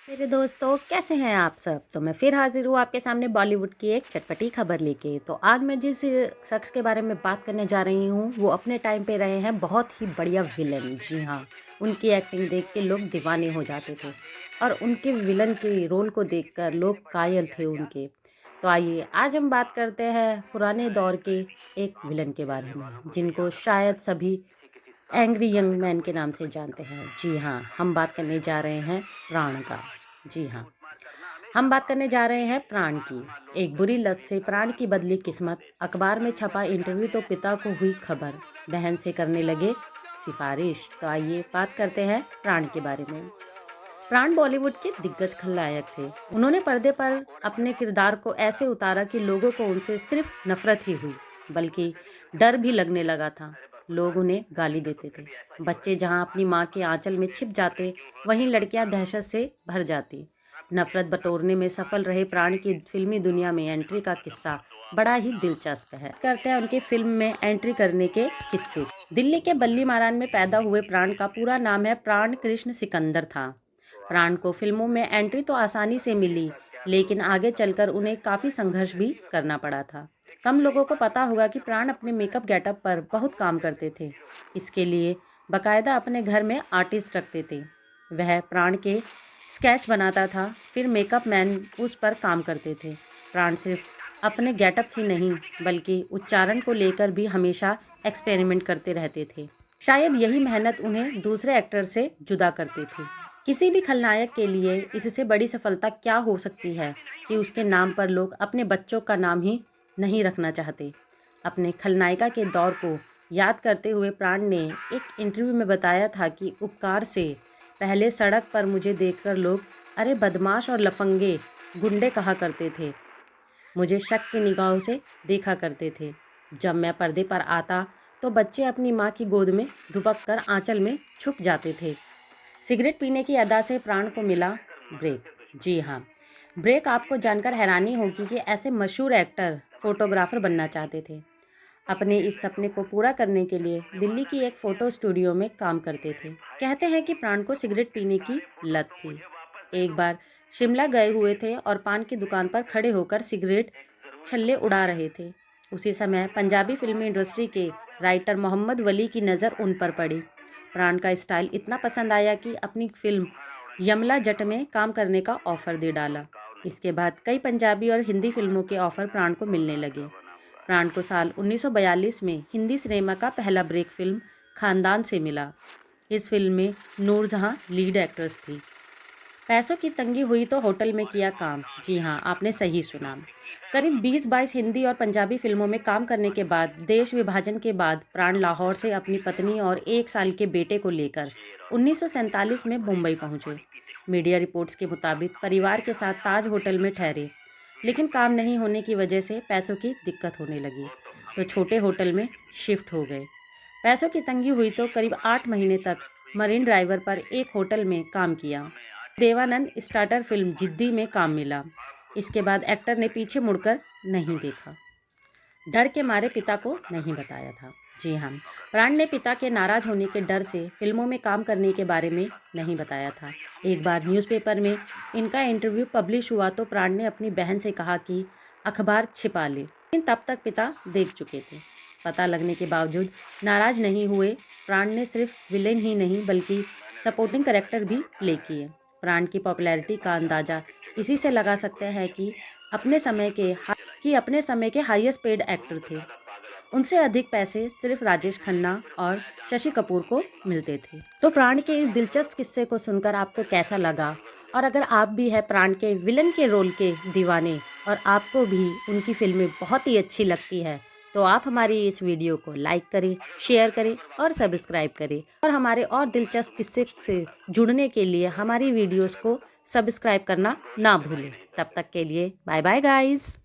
मेरे दोस्तों, कैसे हैं आप सब। तो मैं फिर हाजिर हूँ आपके सामने बॉलीवुड की एक चटपटी खबर लेके। तो आज मैं जिस शख्स के बारे में बात करने जा रही हूँ वो अपने टाइम पे रहे हैं बहुत ही बढ़िया विलन। जी हाँ, उनकी एक्टिंग देख के लोग दीवाने हो जाते थे और उनके विलन के रोल को देखकर लोग कायल थे उनके। तो आइए आज हम बात करते हैं पुराने दौर के एक विलन के बारे में जिनको शायद सभी एंग्री यंग मैन के नाम से जानते हैं। जी हाँ, हम बात करने जा रहे हैं प्राण का। जी हाँ, हम बात करने जा रहे हैं प्राण की। एक बुरी लत से प्राण की बदली किस्मत, अखबार में छपा इंटरव्यू तो पिता को हुई खबर, बहन से करने लगे सिफारिश। तो आइए बात करते हैं प्राण के बारे में। प्राण बॉलीवुड के दिग्गज खलनायक थे। उन्होंने पर्दे पर अपने किरदार को ऐसे उतारा कि लोगों को उनसे सिर्फ नफरत ही हुई, बल्कि डर भी लगने लगा था। लोग उन्हें गाली देते थे। बच्चे जहां अपनी माँ के आंचल में छिप जाते, वहीं लड़कियां दहशत से भर जाती। नफरत बटोरने में सफल रहे प्राण की फिल्मी दुनिया में एंट्री का किस्सा बड़ा ही दिलचस्प है। करते हैं उनकी फिल्म में एंट्री करने के किस्से। दिल्ली के बल्ली मारान में पैदा हुए प्राण का पूरा नाम है प्राण कृष्ण सिकंदर था। प्राण को फिल्मों में एंट्री तो आसानी से मिली, लेकिन आगे चलकर उन्हें काफ़ी संघर्ष भी करना पड़ा था। कम लोगों को पता होगा कि प्राण अपने मेकअप गेटअप पर बहुत काम करते थे। इसके लिए बाकायदा अपने घर में आर्टिस्ट रखते थे। वह प्राण के स्केच बनाता था, फिर मेकअप मैन उस पर काम करते थे। प्राण सिर्फ अपने गेटअप ही नहीं, बल्कि उच्चारण को लेकर भी हमेशा एक्सपेरिमेंट करते रहते थे। शायद यही मेहनत उन्हें दूसरे एक्टर से जुदा करती थी। किसी भी खलनायक के लिए इससे बड़ी सफलता क्या हो सकती है कि उसके नाम पर लोग अपने बच्चों का नाम ही नहीं रखना चाहते। अपने खलनायिका के दौर को याद करते हुए प्राण ने एक इंटरव्यू में बताया था कि उपकार से पहले सड़क पर मुझे देखकर लोग अरे बदमाश और लफंगे गुंडे कहा करते थे। मुझे शक की निगाहों से देखा करते थे। जब मैं पर्दे पर आता तो बच्चे अपनी माँ की गोद में दुबक कर आंचल में छुप जाते थे। सिगरेट पीने की अदा से प्राण को मिला ब्रेक। जी हाँ, ब्रेक आपको जानकर हैरानी होगी कि ऐसे मशहूर एक्टर फोटोग्राफर बनना चाहते थे। अपने इस सपने को पूरा करने के लिए दिल्ली की एक फ़ोटो स्टूडियो में काम करते थे। कहते हैं कि प्राण को सिगरेट पीने की लत थी। एक बार शिमला गए हुए थे और पान की दुकान पर खड़े होकर सिगरेट छल्ले उड़ा रहे थे। उसी समय पंजाबी फिल्मी इंडस्ट्री के राइटर मोहम्मद वली की नज़र उन पर पड़ी। प्राण का स्टाइल इतना पसंद आया कि अपनी फिल्म यमला जट में काम करने का ऑफ़र दे डाला। इसके बाद कई पंजाबी और हिंदी फिल्मों के ऑफ़र प्राण को मिलने लगे। प्राण को साल 1942 में हिंदी सिनेमा का पहला ब्रेक फिल्म खानदान से मिला। इस फिल्म में नूरजहां लीड एक्ट्रेस थी। पैसों की तंगी हुई तो होटल में किया काम। जी हाँ, आपने सही सुना। करीब 20-22 हिंदी और पंजाबी फिल्मों में काम करने के बाद देश विभाजन के बाद प्राण लाहौर से अपनी पत्नी और 1 साल के बेटे को लेकर 1947 में मुंबई पहुंचे। मीडिया रिपोर्ट्स के मुताबिक परिवार के साथ ताज होटल में ठहरे, लेकिन काम नहीं होने की वजह से पैसों की दिक्कत होने लगी, तो छोटे होटल में शिफ्ट हो गए। पैसों की तंगी हुई तो करीब 8 महीने तक मरीन ड्राइवर पर एक होटल में काम किया। देवानंद स्टार्टर फिल्म जिद्दी में काम मिला। इसके बाद एक्टर ने पीछे मुड़कर नहीं देखा। डर के मारे पिता को नहीं बताया था। जी हाँ, प्राण ने पिता के नाराज होने के डर से फिल्मों में काम करने के बारे में नहीं बताया था। एक बार न्यूज़पेपर में इनका इंटरव्यू पब्लिश हुआ तो प्राण ने अपनी बहन से कहा कि अखबार छिपा ले, लेकिन तब तक पिता देख चुके थे। पता लगने के बावजूद नाराज नहीं हुए। प्राण ने सिर्फ विलेन ही नहीं बल्कि सपोर्टिंग कैरेक्टर भी प्ले किए। प्राण की पॉपुलैरिटी का अंदाज़ा इसी से लगा सकते हैं कि अपने समय के हाईएस्ट पेड एक्टर थे। उनसे अधिक पैसे सिर्फ राजेश खन्ना और शशि कपूर को मिलते थे। तो प्राण के इस दिलचस्प किस्से को सुनकर आपको कैसा लगा? और अगर आप भी है प्राण के विलन के रोल के दीवाने और आपको भी उनकी फिल्में बहुत ही अच्छी लगती है, तो आप हमारी इस वीडियो को लाइक करें, शेयर करें और सब्सक्राइब करें। और हमारे और दिलचस्प किस्से से जुड़ने के लिए हमारी वीडियोस को सब्सक्राइब करना ना भूलें। तब तक के लिए बाय बाय गाइस।